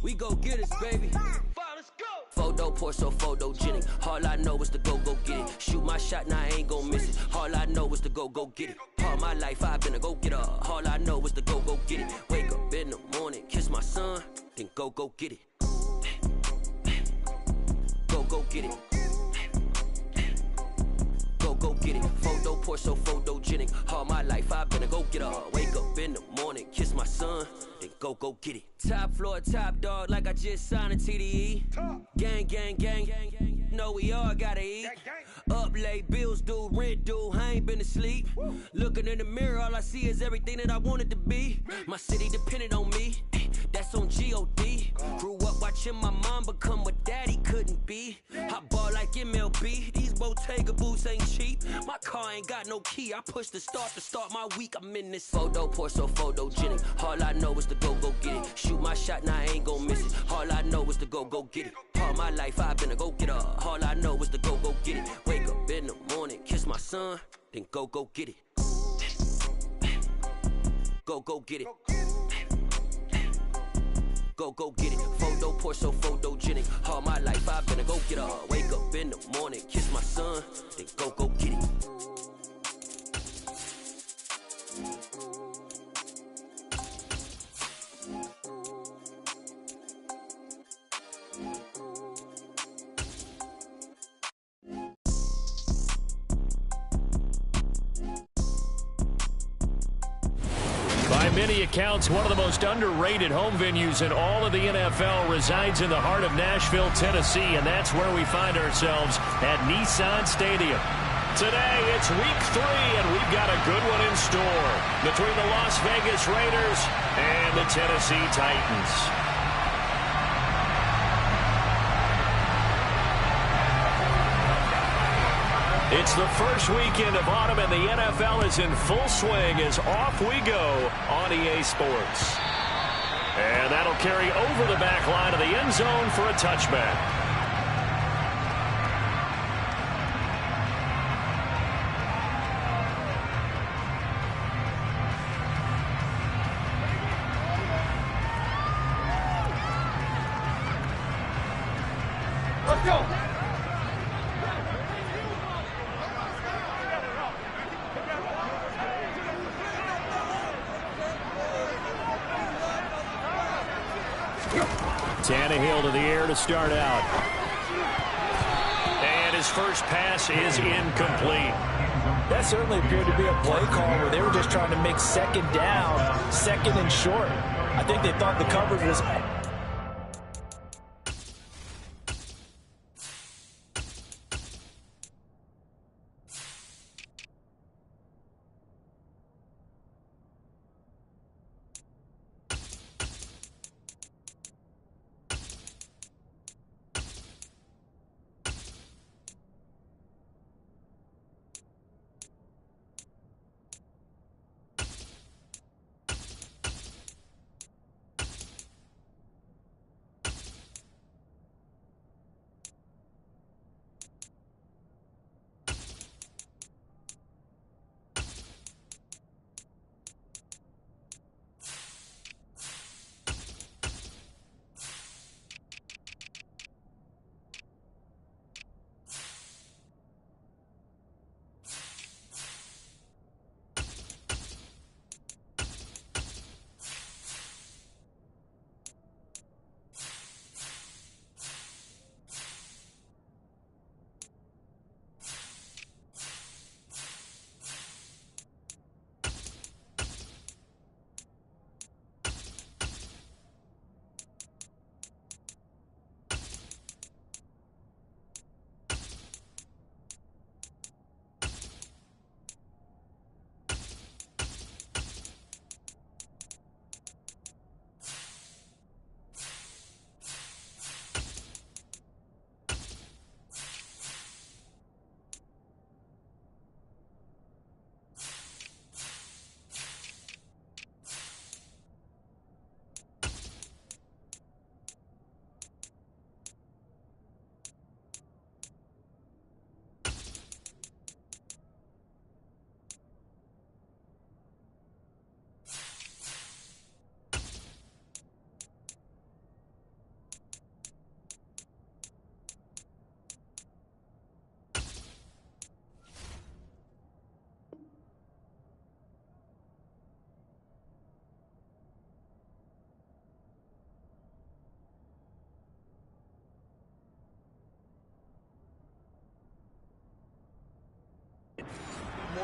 We go get it, baby. Let's go. Photo poor, so photogenic. All I know is to go get it. Shoot my shot, now I ain't gon' miss it. All I know is to go get it. All my life I've been a go-getter. All I know is to go get it. Wake up in the morning, kiss my son, then go get it. Go get it. Go get it. Photo poor, so photogenic. All my life I've been a go-getter. Wake up in the morning, kiss my son, then go get it. Top floor, top dog, like I just signed a TDE. Gang, gang, gang, gang, gang. Know we all gotta eat. Up late, bills due, rent due, I ain't been asleep. Looking in the mirror, all I see is everything that I wanted to be. My city depended on me, that's on G.O.D. Grew up watching my mom become what daddy couldn't be. I ball like MLB, these Bottega boots ain't cheap. My car ain't got no key, I push the start to start my week. I'm in this photo poor, so photogenic. All I know is to go get it. Shoot my shot, now I ain't gon' miss it. All I know is to go get it. All my life I've been a go-getter. All I know is to go get it. Wake up in the morning, kiss my son, then go get it. Go get it. Go get it. Photo poor, so photogenic. All my life I've been a go-getter. Wake up in the morning, kiss my son, then go get it. By many accounts, one of the most underrated home venues in all of the NFL resides in the heart of Nashville, Tennessee, and that's where we find ourselves at Nissan Stadium. Today, it's week 3, and we've got a good one in store between the Las Vegas Raiders and the Tennessee Titans. It's the first weekend of autumn, and the NFL is in full swing as off we go on EA Sports. And that'll carry over the back line of the end zone for a touchback. Let's go. Tannehill to the air to start out. And his first pass is incomplete. That certainly appeared to be a play call where they were just trying to make second down, second and short. I think they thought the coverage was...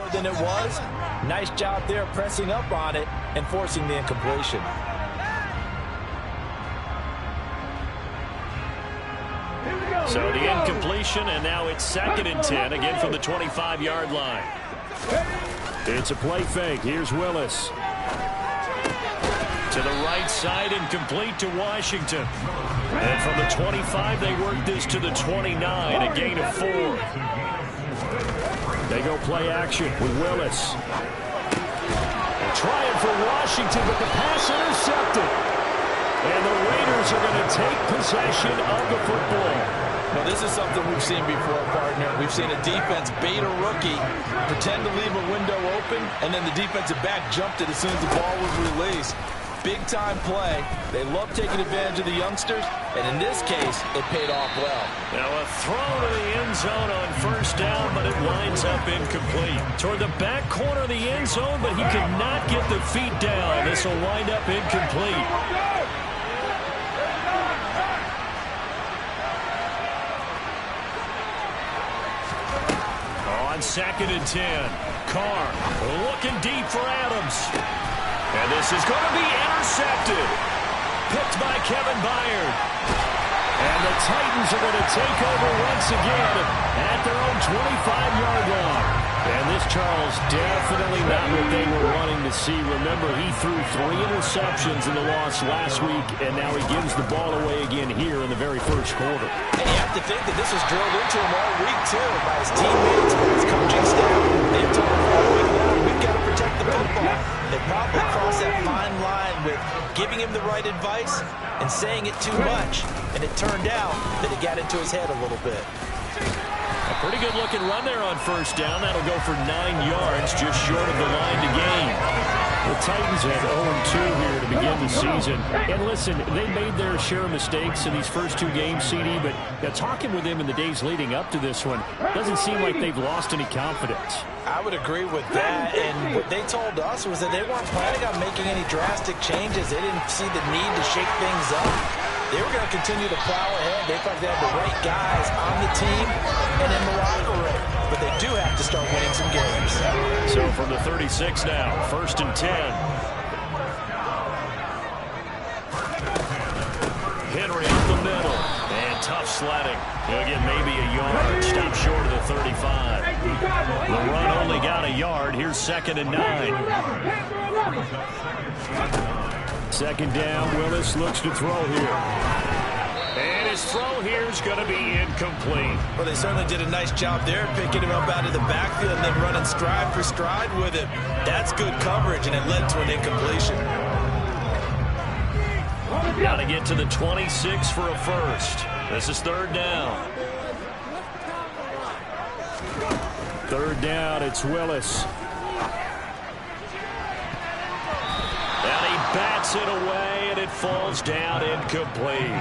lower than it was. Nice job there pressing up on it and forcing the incompletion. So the incompletion, and now it's 2nd and 10, again from the 25-yard line. It's a play fake. Here's Willis. To the right side and complete to Washington. And from the 25, they work this to the 29, a gain of 4. They go play action with Willis. They're trying for Washington, but the pass intercepted. And the Raiders are going to take possession of the football. Now, this is something we've seen before, partner. We've seen a defense bait a rookie, pretend to leave a window open, and then the defensive back jumped it as soon as the ball was released. Big-time play. They love taking advantage of the youngsters, and in this case, it paid off well. Now a throw to the end zone on 1st down, but it winds up incomplete. Toward the back corner of the end zone, but he could not get the feet down. This will wind up incomplete. On 2nd and 10, Carr looking deep for Adams. And this is going to be intercepted. Picked by Kevin Byard. And the Titans are going to take over once again at their own 25-yard line. And this, Charles, definitely not what they were wanting to see. Remember, he threw 3 interceptions in the loss last week, and now he gives the ball away again here in the very first quarter. And you have to think that this was drilled into him all week, too, by his teammates, his coaching staff. They've told him all week long, we've got to protect the football. They probably crossed that fine line with giving him the right advice and saying it too much. And it turned out that it got into his head a little bit. A pretty good-looking run there on 1st down. That'll go for 9 yards, just short of the line to gain. The Titans had 0-2 here to begin the season. And listen, they made their share of mistakes in these first 2 games, CD, but talking with them in the days leading up to this one, doesn't seem like they've lost any confidence. I would agree with that, and what they told us was that they weren't planning on making any drastic changes. They didn't see the need to shake things up. They were going to continue to plow ahead. They thought they had the right guys on the team and in the locker room. But they do have to start winning some games. So from the 36 now, 1st and 10. Henry up the middle. And tough sledding. He'll get maybe a yard. Stop short of the 35. The run only got a yard. Here's 2nd and 9. 2nd down. Willis looks to throw here. And his throw here is going to be incomplete. Well, they certainly did a nice job there, picking him up out of the backfield and then running stride for stride with him. That's good coverage, and it led to an incompletion. Got to get to the 26 for a first. This is 3rd down. 3rd down, it's Willis. And he bats it away, and it falls down incomplete.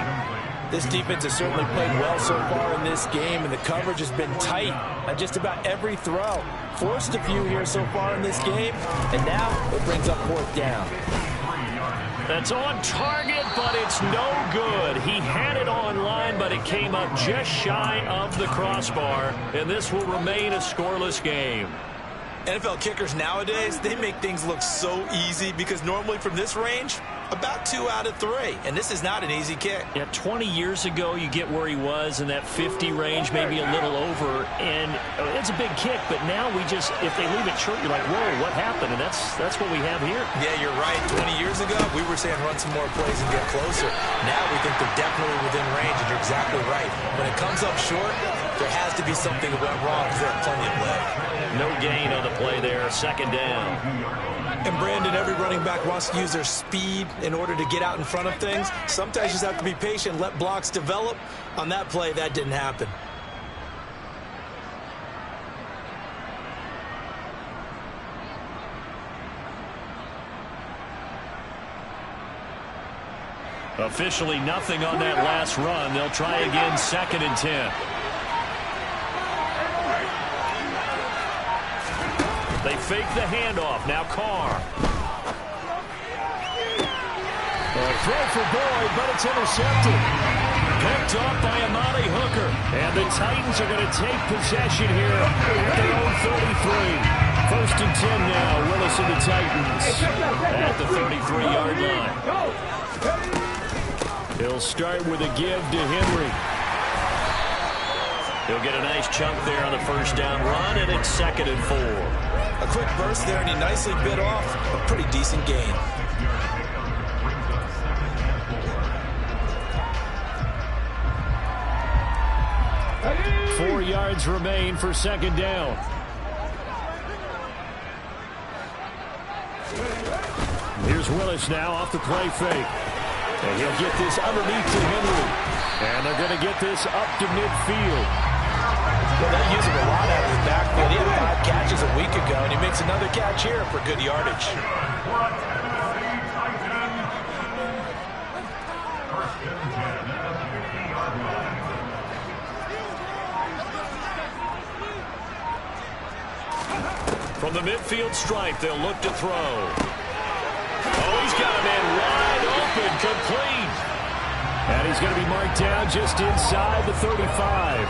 This defense has certainly played well so far in this game, and the coverage has been tight on just about every throw. Forced a few here so far in this game, and now it brings up 4th down. That's on target, but it's no good. He had it on line, but it came up just shy of the crossbar, and this will remain a scoreless game. NFL kickers nowadays, they make things look so easy because normally from this range, about 2 out of 3. And this is not an easy kick. Yeah, 20 years ago, you get where he was in that 50 range, maybe a little over. And it's a big kick, but now we just, if they leave it short, you're like, whoa, what happened? And that's what we have here. Yeah, you're right. 20 years ago, we were saying run some more plays and get closer. Now we think they're definitely within range, and you're exactly right. When it comes up short, there has to be something that went wrong because they have plenty of leg. No gain on the play there, 2nd down. And Brandon, every running back wants to use their speed in order to get out in front of things. Sometimes you just have to be patient, let blocks develop. On that play, that didn't happen. Officially nothing on that last run. They'll try again, 2nd and 10. They fake the handoff. Now Carr. A throw for Boyd, but it's intercepted. Picked off by Amari Hooker. And the Titans are going to take possession here at their own 33. First and 10 now. Willis and the Titans at the 33-yard line. He'll start with a give to Henry. He'll get a nice chunk there on the first down run, and it's 2nd and 4. A quick burst there, and he nicely bit off a pretty decent gain. Four yards remain for 2nd down. Here's Willis now off the play fake. And he'll get this underneath to Henry. And they're going to get this up to midfield. Well, they use him a lot out of the backfield. He had 5 catches a week ago, and he makes another catch here for good yardage. From the midfield stripe, they'll look to throw. Oh, he's got a man wide open, complete. And he's going to be marked down just inside the 35.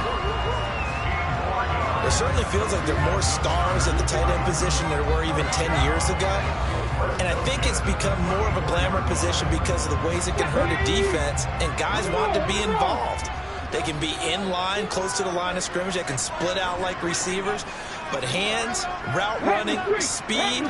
It certainly feels like there are more stars at the tight end position than there were even 10 years ago. And I think it's become more of a glamour position because of the ways it can hurt a defense, and guys want to be involved. They can be in line, close to the line of scrimmage. They can split out like receivers. But hands, route running, speed,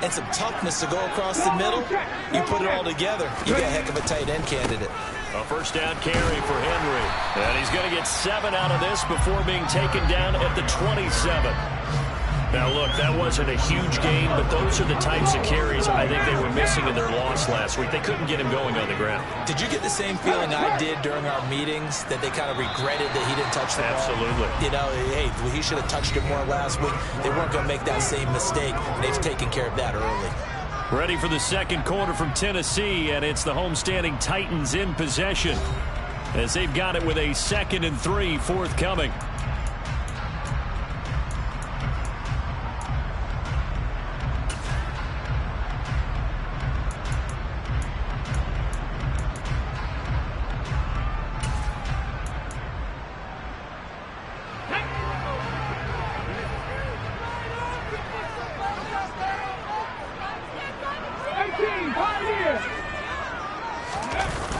and some toughness to go across the middle, you put it all together, you got a heck of a tight end candidate. A first down carry for Henry. And he's going to get 7 out of this before being taken down at the 27. Now, look, that wasn't a huge gain, but those are the types of carries I think they were missing in their loss last week. They couldn't get him going on the ground. Did you get the same feeling I did during our meetings, that they kind of regretted that he didn't touch the ball? Absolutely. You know, hey, he should have touched it more last week. They weren't going to make that same mistake, and they've taken care of that early. Ready for the second quarter from Tennessee, and it's the homestanding Titans in possession as they've got it with a 2nd and 3 forthcoming.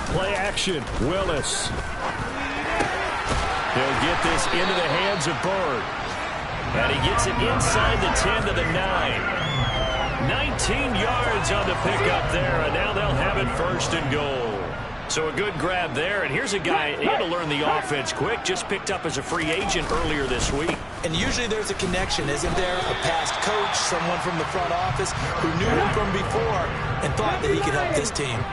Play action, Willis. He'll get this into the hands of Bird. And he gets it inside the 10 to the 9. 19 yards on the pickup there, and now they'll have it 1st and goal. So a good grab there, and here's a guy, he had to learn the offense quick, just picked up as a free agent earlier this week. And usually there's a connection, isn't there? A past coach, someone from the front office who knew him from before and thought that he could help this team.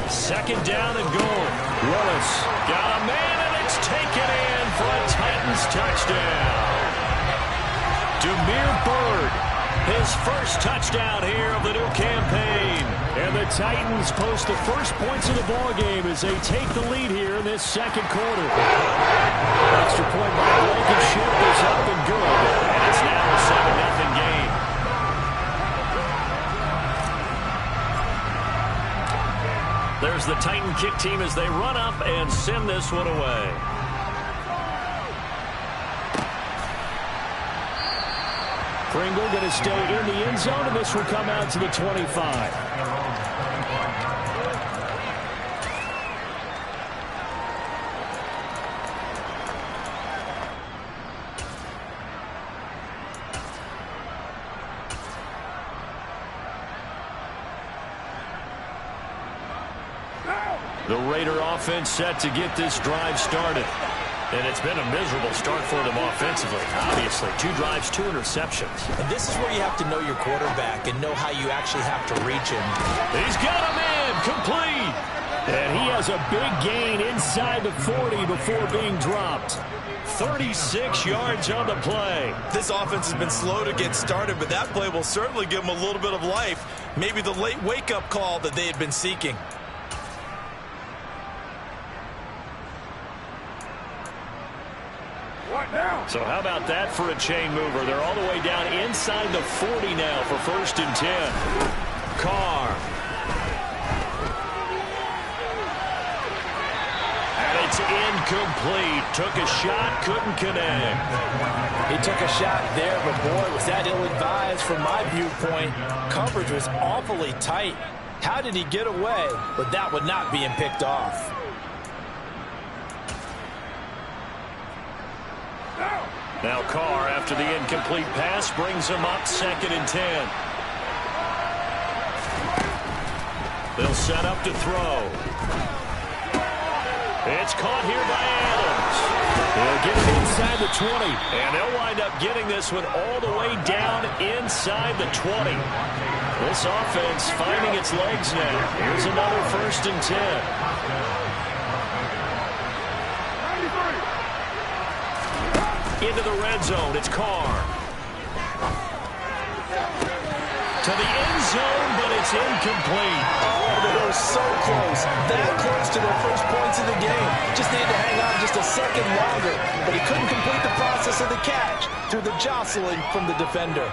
2nd down and goal. Willis got a man, and it's taken in for a Titans touchdown. Demir Bird, his first touchdown here of the new campaign. And the Titans post the first points of the ballgame as they take the lead here in this second quarter. Extra point by Blankenship is up and good. And it's now a 7-0 game. There's the Titan kick team as they run up and send this one away. Pringle going to stay in the end zone, and this will come out to the 25. The Raider offense set to get this drive started. And it's been a miserable start for them offensively. Obviously, 2 drives, 2 interceptions. And this is where you have to know your quarterback and know how you actually have to reach him. He's got a man, complete. And he has a big gain inside the 40 before being dropped. 36 yards on the play. This offense has been slow to get started, but that play will certainly give them a little bit of life. Maybe the late wake-up call that they had been seeking. So how about that for a chain mover? They're all the way down inside the 40 now for 1st and 10. Carr. And it's Incomplete. Took a shot, couldn't connect. He took a shot there, but boy, was that ill-advised from my viewpoint. Coverage was awfully tight. How did he get away with that one not being picked off? Now Carr, after the incomplete pass, brings him up 2nd and 10. They'll set up to throw. It's caught here by Adams. They'll get it inside the 20. And they'll wind up getting this one all the way down inside the 20. This offense finding its legs now. Here's another 1st and 10. Into the red zone. It's Carr. To the end zone, but it's incomplete. Oh, they were so close. That close to their first points of the game. Just needed to hang on just a second longer. But he couldn't complete the process of the catch through the jostling from the defender.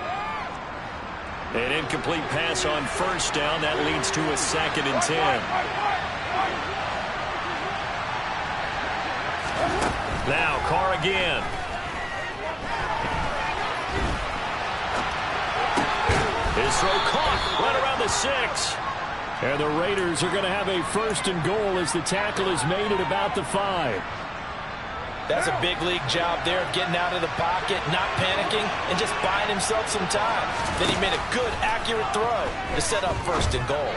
An incomplete pass on 1st down. That leads to a 2nd and 10. Now Carr again. His throw caught right around the 6. And the Raiders are going to have a 1st and goal as the tackle is made at about the 5. That's a big league job there of getting out of the pocket, not panicking, and just buying himself some time. Then he made a good, accurate throw to set up 1st and goal.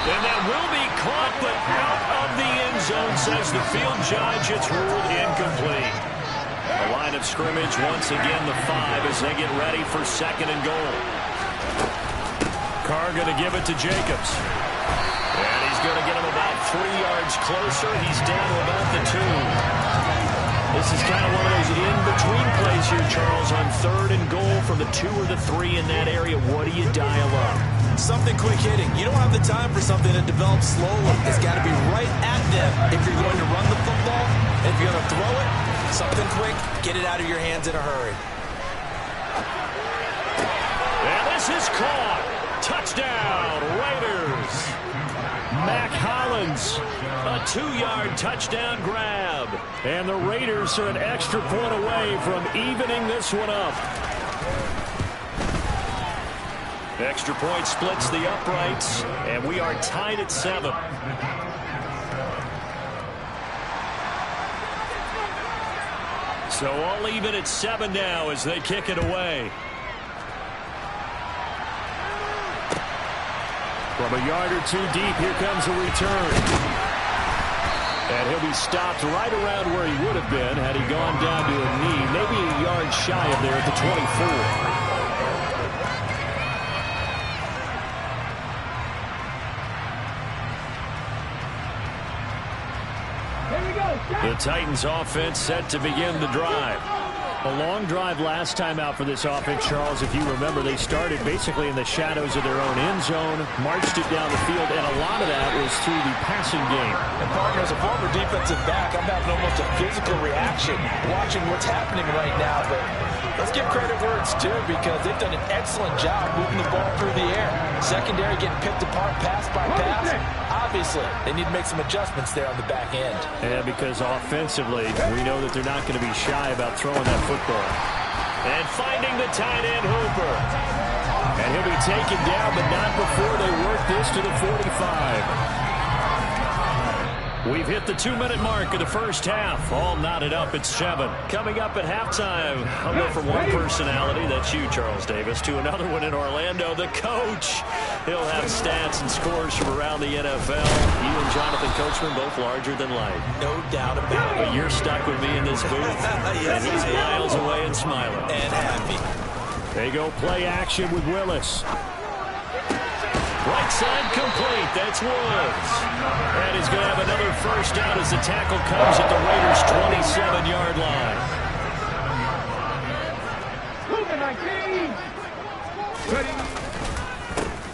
And that will be caught, but out of the end zone, says the field judge. It's ruled incomplete. The line of scrimmage, once again, the 5 as they get ready for 2nd and goal. Carr going to give it to Jacobs. And he's going to get him about 3 yards closer. He's down to about the 2. This is kind of one of those in-between plays here, Charles, on 3rd and goal from the 2 or the 3 in that area. What do you dial up? Something quick hitting. You don't have the time for something to develop slowly. It's got to be right at them if you're going to run the football. If you're going to throw it, something quick, get it out of your hands in a hurry. And this is caught. Touchdown, Raiders. Mac Hollins, a 2-yard touchdown grab. And the Raiders are an extra point away from evening this one up. Extra point splits the uprights, and we are tied at 7. So all even at 7 now as they kick it away. From a yard or 2 deep, here comes a return. And he'll be stopped right around where he would have been had he gone down to a knee, maybe a yard shy of there at the 24. The Titans offense set to begin the drive. A long drive last time out for this offense, Charles. If you remember, they started basically in the shadows of their own end zone, marched it down the field, and a lot of that was through the passing game. And partner, as a former defensive back, I'm having almost a physical reaction watching what's happening right now. But let's give credit where it's due because they've done an excellent job moving the ball through the air. Secondary getting picked apart pass by pass. Obviously, they need to make some adjustments there on the back end. Yeah, because offensively, we know that they're not going to be shy about throwing that football. And finding the tight end, Hooper. And he'll be taken down, but not before they work this to the 45. We've hit the 2-minute mark of the first half. All knotted up at 7. Coming up at halftime, I'll go from one personality, that's you, Charles Davis, to another one in Orlando, the coach. He'll have stats and scores from around the NFL. You and Jonathan Coachman, both larger than life. No doubt about it. But you're stuck with me in this booth, Yes, and he's miles away and smiling. And happy. They go play action with Willis. Right side complete. That's Woods. And he's going to have another first down as the tackle comes at the Raiders' 27-yard line.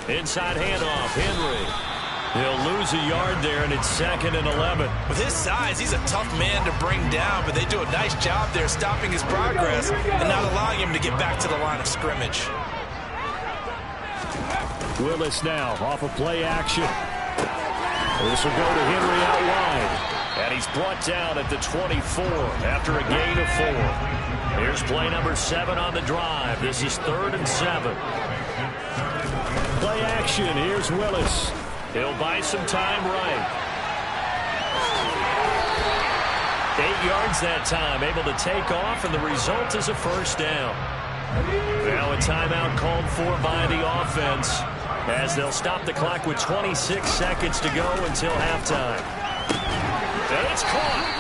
Inside handoff, Henry. He'll lose a yard there, and it's 2nd and 11. With his size, he's a tough man to bring down, but they do a nice job there stopping his progress and not allowing him to get back to the line of scrimmage. Willis now off of play action. This will go to Henry out wide. And he's brought down at the 24 after a gain of 4. Here's play number 7 on the drive. This is 3rd and 7. Play action. Here's Willis. He'll buy some time right. 8 yards that time, able to take off, and the result is a first down. Now a timeout called for by the offense as they'll stop the clock with 26 seconds to go until halftime. And it's caught.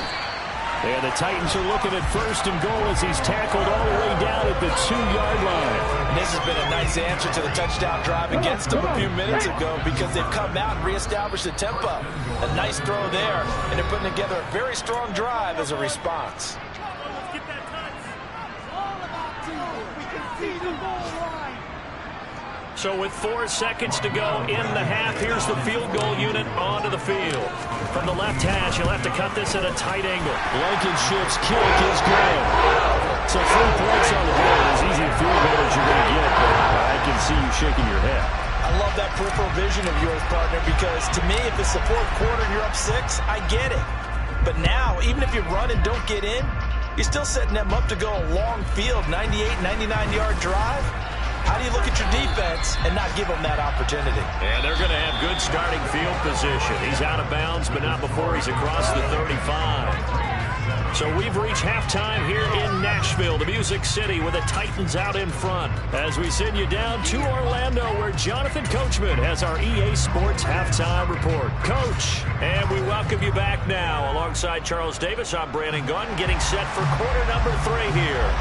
And the Titans are looking at 1st and goal as he's tackled all the way down at the 2-yard line. And this has been a nice answer to the touchdown drive against them a few minutes ago because they've come out and reestablished the tempo. A nice throw there, and they're putting together a very strong drive as a response. So with 4 seconds to go in the half, here's the field goal unit onto the field. From the left hash, he'll have to cut this at a tight angle. Blankenship's kick is good. So 3 points on the board. As easy a field goal as you're going to get, but I can see you shaking your head. I love that peripheral vision of yours, partner, because to me, if it's the 4th quarter and you're up 6, I get it. But now, even if you run and don't get in, you're still setting them up to go a long field, 98, 99-yard drive. How do you look at your defense and not give them that opportunity? And they're going to have good starting field position. He's out of bounds, but not before he's across the 35. So we've reached halftime here in Nashville, the Music City, with the Titans out in front. As we send you down to Orlando, where Jonathan Coachman has our EA Sports halftime report. Coach, and we welcome you back now. Alongside Charles Davis, I'm Brandon Gunn, getting set for quarter number 3 here.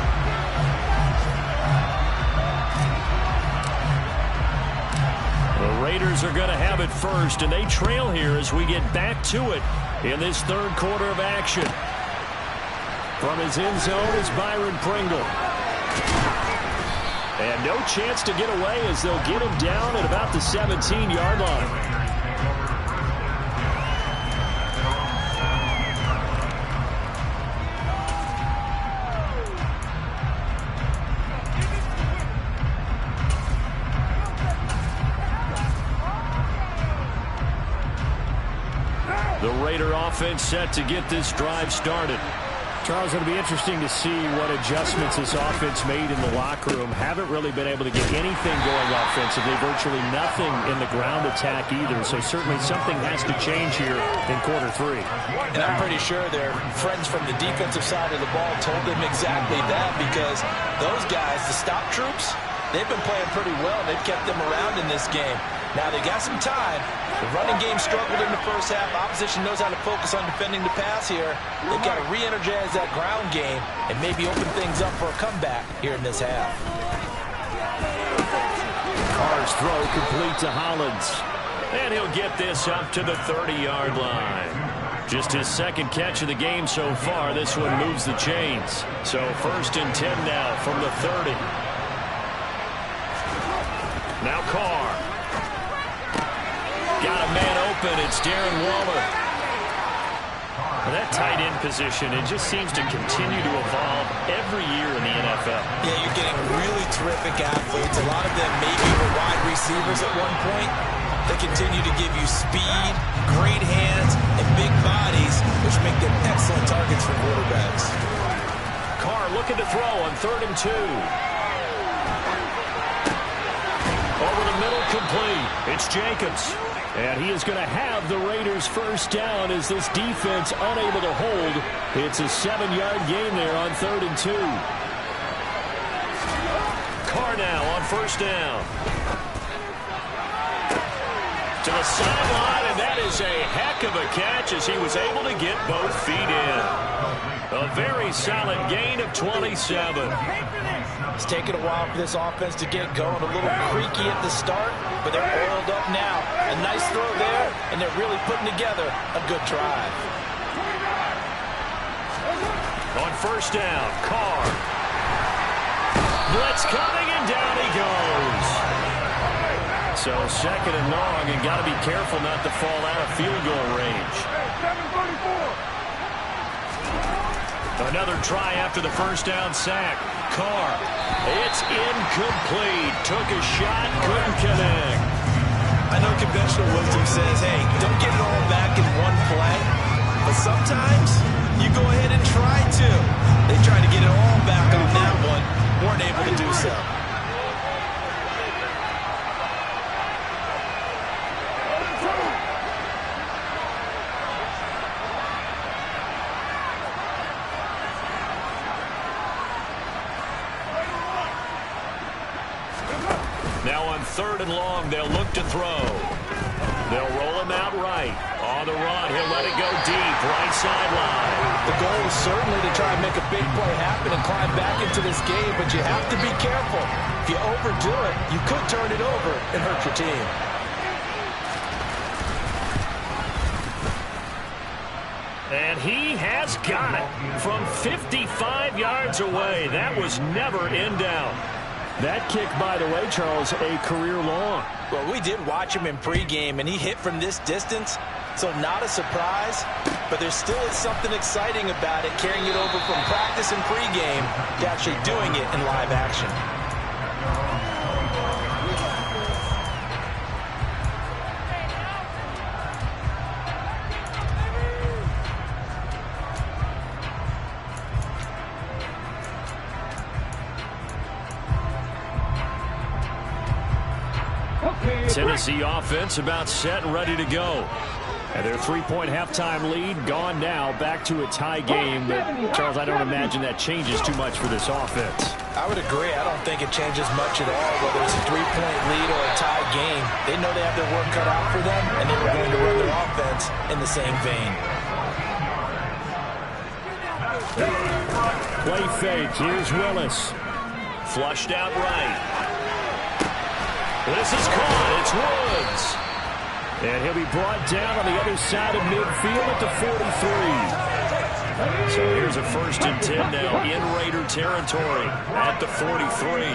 The Raiders are going to have it first, and they trail here as we get back to it in this 3rd quarter of action. From his end zone is Byron Pringle. And no chance to get away as they'll get him down at about the 17-yard line. The Raider offense set to get this drive started. Charles, it'll be interesting to see what adjustments this offense made in the locker room. Haven't really been able to get anything going offensively, virtually nothing in the ground attack either. So certainly something has to change here in quarter 3. And I'm pretty sure their friends from the defensive side of the ball told them exactly that, because those guys, the stop troops, they've been playing pretty well. They've kept them around in this game. Now they got some time. The running game struggled in the first half. Opposition knows how to focus on defending the pass here. They've got to re-energize that ground game and maybe open things up for a comeback here in this half. Carr's throw complete to Hollins. And he'll get this up to the 30-yard line. Just his 2nd catch of the game so far. This one moves the chains. So 1st and 10 now from the 30. Now Carr. Got a man open. It's Darren Waller. Well, that tight end position, it just seems to continue to evolve every year in the NFL. Yeah, you're getting really terrific athletes. A lot of them maybe were wide receivers at one point. They continue to give you speed, great hands, and big bodies, which make them excellent targets for quarterbacks. Carr looking to throw on 3rd and 2. Over the middle, complete. It's Jacobs. And he is going to have the Raiders' first down as this defense unable to hold. It's a 7-yard gain there on 3rd and 2. Carr now on 1st down. To the sideline, and that is a heck of a catch as he was able to get both feet in. A very solid gain of 27. It's taken a while for this offense to get going. A little creaky at the start, but they're oiled up now. A nice throw there, and they're really putting together a good drive. On 1st down, Carr. Blitz coming, and down he goes. So 2nd and long, and got to be careful not to fall out of field goal range. Another try after the 1st down sack. Carr. It's incomplete. Took a shot, couldn't connect. I know conventional wisdom says, hey, don't get it all back in one play. but sometimes you go ahead and try to. They tried to get it all back on that one, weren't able to do so. Now on 3rd and long, they'll look to throw. They'll roll him out right. On the run, he'll let it go deep, right sideline. The goal is certainly to try and make a big play happen and climb back into this game, but you have to be careful. If you overdo it, you could turn it over and hurt your team. And he has got it from 55 yards away. That was never in doubt. That kick, by the way, Charles, a career long. Well, we did watch him in pregame, and he hit from this distance, so not a surprise. But there still is something exciting about it, carrying it over from practice and pregame to actually doing it in live action. Tennessee offense about set and ready to go. And their 3-point halftime lead gone now, back to a tie game. But, Charles, I don't imagine that changes too much for this offense. I would agree. I don't think it changes much at all, whether it's a 3-point lead or a tie game. They know they have their work cut out for them, and they were going to run their offense in the same vein. Play fake. Here's Willis. Flushed out right. This is caught. It's Woods. And he'll be brought down on the other side of midfield at the 43. So here's a 1st and 10 now in Raider territory at the 43.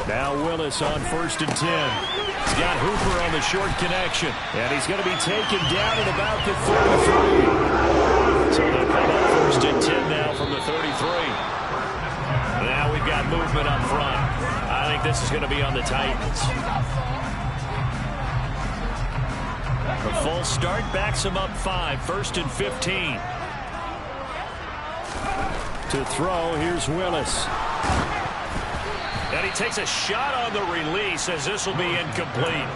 Now Willis on 1st and 10. He's got Hooper on the short connection. And he's going to be taken down at about the 33. So they'll come up 1st and 10 now from the 33. Now we've got movement up front. I think this is going to be on the Titans. The full start backs him up 5. 1st and 15. To throw, here's Willis. And he takes a shot on the release as this will be incomplete.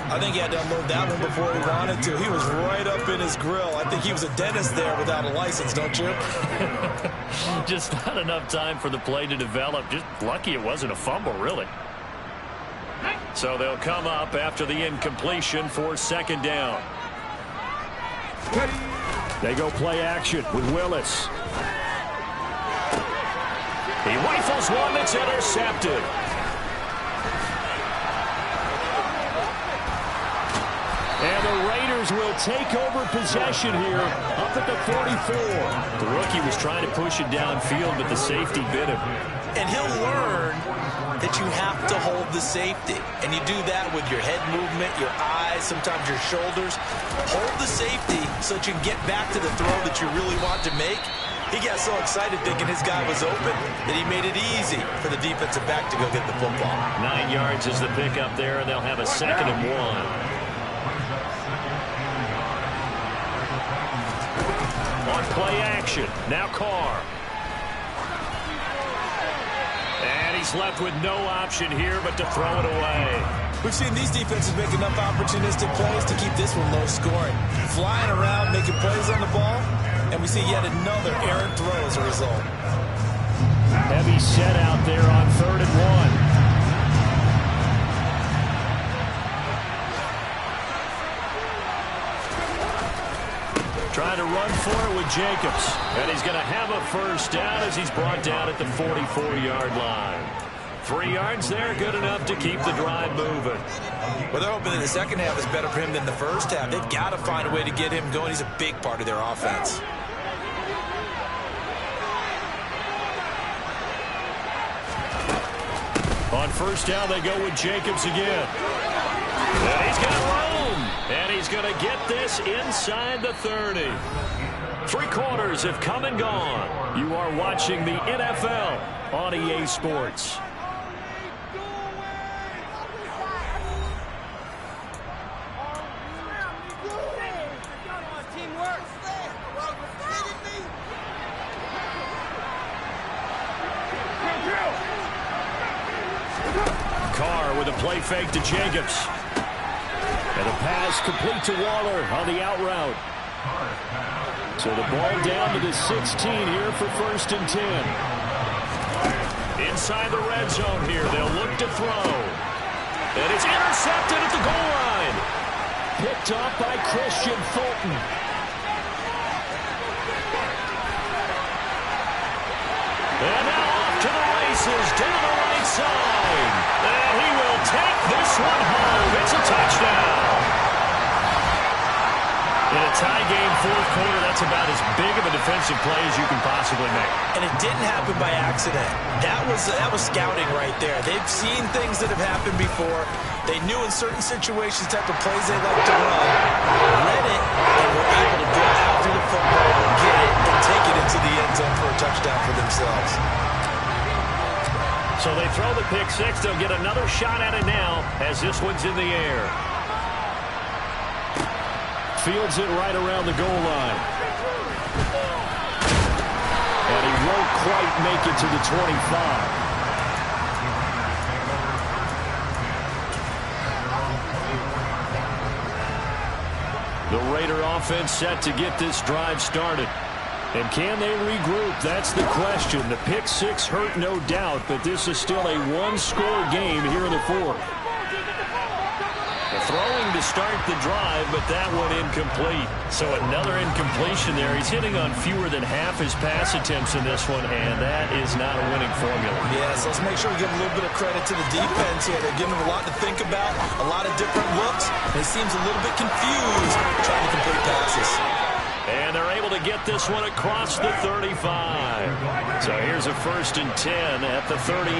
I think he had to unload that one before he wanted to. He was right up in his grill. I think he was a dentist there without a license, don't you? Just not enough time for the play to develop. Just lucky it wasn't a fumble, really. So they'll come up after the incompletion for 2nd down. They go play action with Willis. He rifles one that's intercepted. And the Raiders will take over possession here up at the 44. The rookie was trying to push it downfield, but the safety bit him. And he'll learn that you have to hold the safety. And you do that with your head movement, your eyes, sometimes your shoulders. Hold the safety so that you can get back to the throw that you really want to make. He got so excited thinking his guy was open that he made it easy for the defensive back to go get the football. 9 yards is the pickup there, and they'll have a 2nd and 1. On play action, now Carr. And he's left with no option here but to throw it away. We've seen these defenses make enough opportunistic plays to keep this one low scoring. Flying around, making plays on the ball, and we see yet another errant throw as a result. Heavy set out there on 3rd and 1. Trying to run for it with Jacobs. And he's going to have a 1st down as he's brought down at the 44-yard line. 3 yards there, good enough to keep the drive moving. Well, they're hoping that the second half is better for him than the first half. They've got to find a way to get him going. He's a big part of their offense. On 1st down, they go with Jacobs again. And he's got room. And he's going to get this inside the 30. 3 quarters have come and gone. You are watching the NFL on EA Sports. play fake to Jacobs. And a pass complete to Waller on the out route. So the ball down to the 16 here for 1st and 10. Inside the red zone here. They'll look to throw. And it's intercepted at the goal line. Picked off by Christian Fulton. And now off to the races down the right side. And he will take this one home. It's a touchdown. In a tie game, 4th quarter, that's about as big of a defensive play as you can possibly make. And it didn't happen by accident. That was scouting right there. They've seen things that have happened before. They knew in certain situations the type of plays they like to run. Read it, and were able to go after the football, get it, and take it into the end zone for a touchdown for themselves. So they throw the pick six. They'll get another shot at it now as this one's in the air. Fields it right around the goal line. And he won't quite make it to the 25. The Raider offense set to get this drive started. And can they regroup? That's the question. The pick six hurt, no doubt, but this is still a one-score game here in the 4th. Throwing to start the drive, but that one incomplete. So another incompletion there. He's hitting on fewer than half his pass attempts in this one, and that is not a winning formula. Yeah, so let's make sure we give a little bit of credit to the defense here. They're giving him a lot to think about, a lot of different looks, and he seems a little bit confused trying to complete passes. And they're able to get this one across the 35. So here's a 1st and 10 at the 38.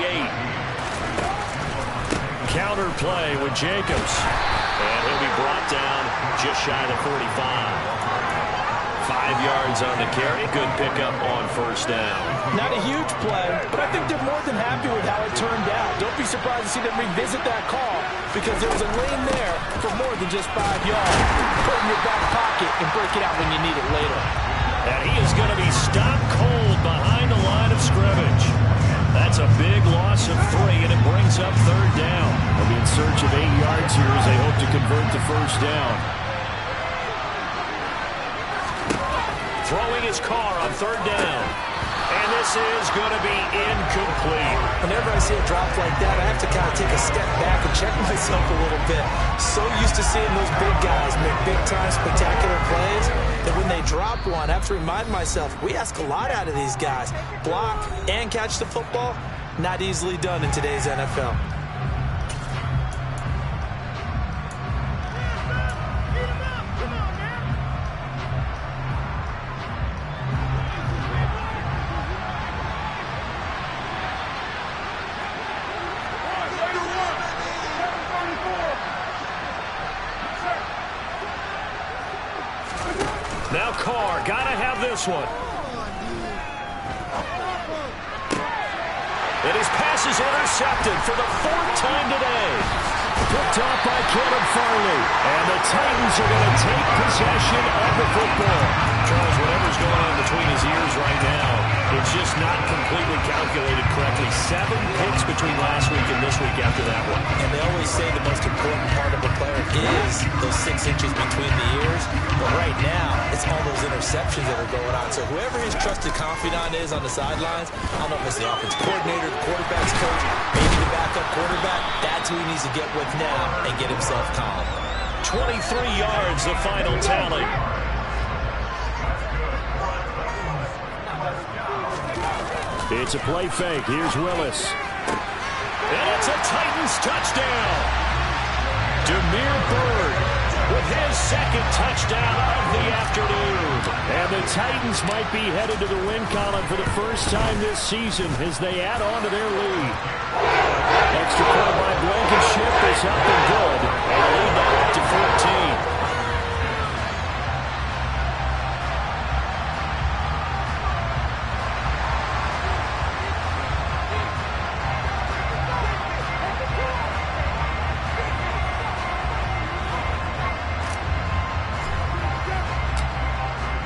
Counter play with Jacobs. And he'll be brought down just shy of the 45. 5 yards on the carry. Good pickup on 1st down. Not a huge play, but I think they're more than happy with how it turned out. Don't be surprised to see them revisit that call because there was a lane there for more than just 5 yards. Put it in your back pocket and break it out when you need it later. And he is going to be stopped cold behind the line of scrimmage. That's a big loss of 3, and it brings up 3rd down. They'll be in search of 8 yards here as they hope to convert the 1st down. Throwing his car on 3rd down. And this is going to be incomplete. Whenever I see a drop like that, I have to kind of take a step back and check myself a little bit. So used to seeing those big guys make big-time spectacular plays that when they drop one, I have to remind myself, we ask a lot out of these guys. Block and catch the football, not easily done in today's NFL. Now Carr, gotta have this one. And his pass is intercepted for the 4th time today. Picked off by Caleb Farley. And the Titans are going to take possession of the football. Charles, whatever's going on between his ears right now, it's just not completely calculated correctly. 7 picks between last week and this week after that one. And they always say the most important part of a player is those 6 inches between the ears. But right now, it's all those interceptions that are going on. So whoever his trusted confidant is on the sidelines, I don't know if it's the offensive coordinator, the quarterback's coach, maybe the backup quarterback, that's who he needs to get with now and get himself calm. 23 yards, the final tally. It's a play fake. Here's Willis. And it's a Titans touchdown. Demir Bird with his 2nd touchdown of the afternoon. And the Titans might be headed to the win column for the first time this season as they add on to their lead. Extra point by Blankenship is up and good. And the lead now up to 14.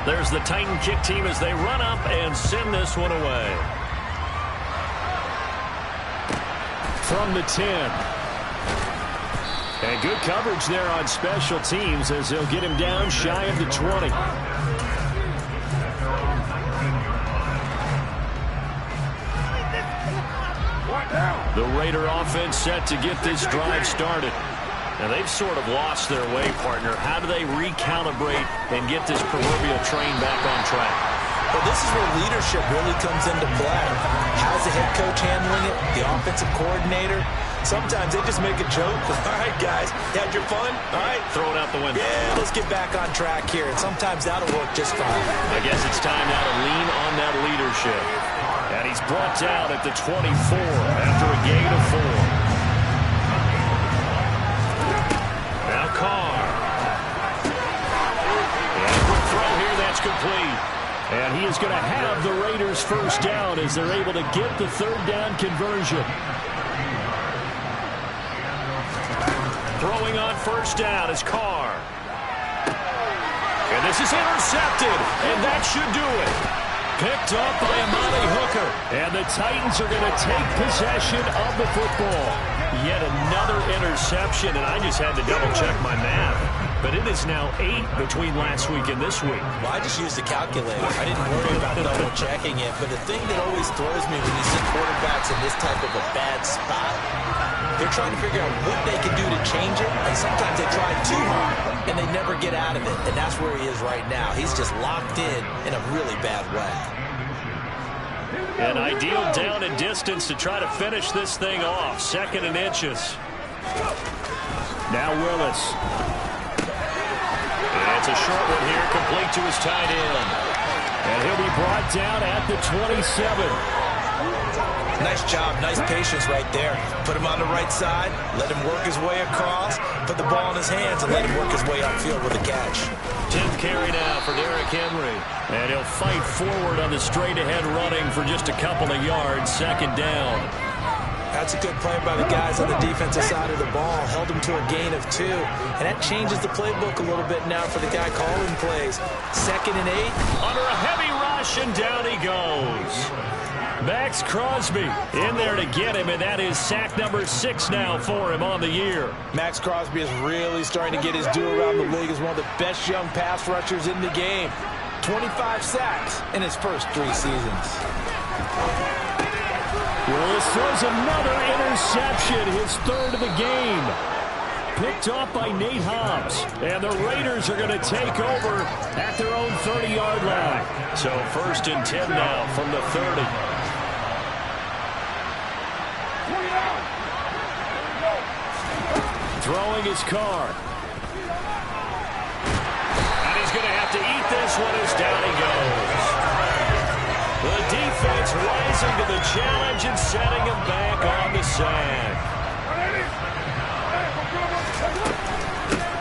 There's the Titan kick team as they run up and send this one away. From the 10. And good coverage there on special teams as they'll get him down shy of the 20. The Raider offense set to get this drive started. Now, they've sort of lost their way, partner. How do they recalibrate and get this proverbial train back on track? Well, this is where leadership really comes into play. How's the head coach handling it? The offensive coordinator? Sometimes they just make a joke. All right, guys, you had your fun? All right. Throw it out the window. Yeah, let's get back on track here. And sometimes that'll work just fine. I guess it's time now to lean on that leadership. And he's brought down at the 24 after a gain of 4. Now Carr. And a quick throw here, that's complete. And he is going to have the Raiders first down as they're able to get the third down conversion. Throwing on first down is Carr. And this is intercepted, and that should do it. Picked up by Amani Hooker. And the Titans are going to take possession of the football. Yet another interception, and I just had to double-check my math. But it is now 8 between last week and this week. Well, I just used the calculator. I didn't worry about double-checking it. But the thing that always throws me when you see quarterbacks in this type of a bad spot, they're trying to figure out what they can do to change it. And sometimes they try too hard, and they never get out of it. And that's where he is right now. He's just locked in a really bad way. An ideal down and distance to try to finish this thing off. 2nd and inches. Now Willis. And it's a short one here, complete to his tight end. And he'll be brought down at the 27. Nice job, nice patience right there. Put him on the right side, let him work his way across, put the ball in his hands, and let him work his way upfield with a catch. 10th carry now for Derrick Henry. And he'll fight forward on the straight-ahead running for just a couple of yards. 2nd down. That's a good play by the guys on the defensive side of the ball. Held him to a gain of 2. And that changes the playbook a little bit now for the guy calling plays. 2nd and 8. Under a heavy rush, and down he goes. Max Crosby in there to get him, and that is sack number 6 now for him on the year. Max Crosby is really starting to get his due around the league as one of the best young pass rushers in the game. 25 sacks in his first 3 seasons. Willis throws another interception, his 3rd of the game. Picked off by Nate Hobbs. And the Raiders are going to take over at their own 30-yard line. So 1st and 10 now from the 30. Throwing his Carr. And he's going to have to eat this one as down he goes. The defense rising to the challenge and setting him back on the sack.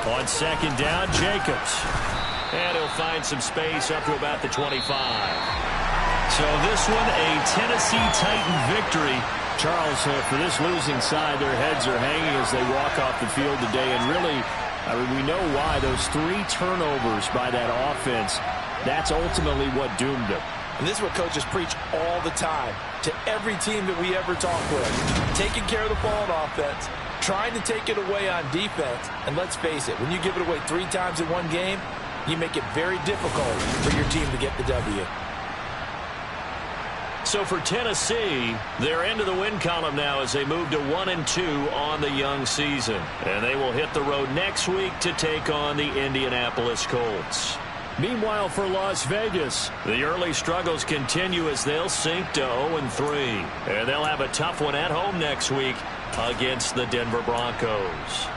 On 2nd down, Jacobs. And he'll find some space up to about the 25. So this one, a Tennessee Titan victory. Charles, for this losing side, their heads are hanging as they walk off the field today. And really, I mean, we know why. Those 3 turnovers by that offense, that's ultimately what doomed them. And this is what coaches preach all the time to every team that we ever talk with. Taking care of the ball on offense, trying to take it away on defense. And let's face it, when you give it away 3 times in one game, you make it very difficult for your team to get the W. So for Tennessee, they're into the win column now as they move to 1-2 on the young season. And they will hit the road next week to take on the Indianapolis Colts. Meanwhile, for Las Vegas, the early struggles continue as they'll sink to 0-3. And they'll have a tough one at home next week against the Denver Broncos.